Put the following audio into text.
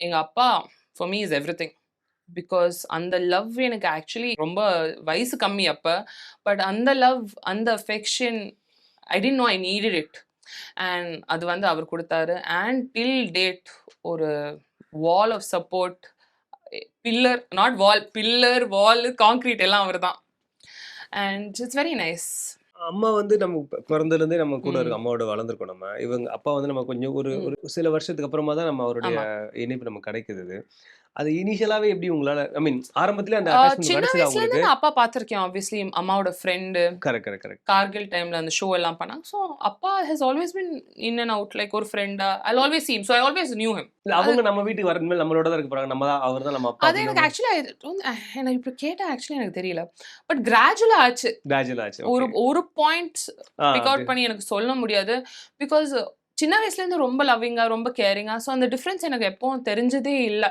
எங்க அப்பா for me is everything. Because அந்த லவ் எனக்கு ஆக்சுவலி ரொம்ப வயசு கம்மி அப்ப. பட் அந்த லவ், அந்த affection I didn't know I needed it. And அது வந்து அவர் குடுத்தாரு. அண்ட் டில் டேட் ஒரு wall of support, pillar not wall, pillar, wall, concrete எல்லாம் அவர்தான். And it's very nice. அம்மா வந்து நம்ம பிறந்ததுலேருந்தே நம்ம கூட ம். இருக்கு. அம்மாவோட வளர்ந்துருக்கோம் நம்ம. அப்பா வந்து நம்ம கொஞ்சம் ஒரு ம். ஒரு சில வருஷத்துக்கு அப்புறமா தான் நம்ம அவருடைய ஆமா. இணைப்பு நமக்கு கிடைக்குது அது. அது இனிஷியலாவே எப்படி உங்களால ஐ மீன் ஆரம்பத்திலே அந்த அட்டாச்மெண்ட் சின்ன கிடைச்சதா வயசுலேருந்து உங்களுக்கு? நான் அப்பா பார்த்துருக்கேன் ஆப்வியஸ்லி. அம்மாவோட friend. Correct, correct, correct. Kargil டைம்ல அந்த ஷோ எல்லாம் பண்ணாங்க. ஸோ அப்பா has always been in and out like ஒரு ஃப்ரெண்டா. I always sea him. So I always new him. இல்ல அது அவங்க நம்ம வீட்டுக்கு வர இனிமேல் நம்மளோட தான் இருக்க போறாங்க. நம்ம தான் அவர் தான் நம்ம அப்பா அது எனக்கு அப்படின்னு ஆக்சுவலி எனக்கு இப்ப கேட்டா ஆக்சுவலி எனக்கு தெரியல. பட் கிராஜுவலா ஆச்சு. கிராஜுவலா ஆச்சு. ஒரு ஓகே. ஒரு பாயிண்ட் பிக் அது அவுட் பண்ணி எனக்கு சொல்ல முடியாது. பிகாஸ் சின்ன வயசுலேருந்து ரொம்ப லவ்விங்கா, ரொம்ப கேரிங்கா. ஸோ அந்த டிஃபரன்ஸ் எனக்கு எப்பவும் தெரிஞ்சதே இல்ல.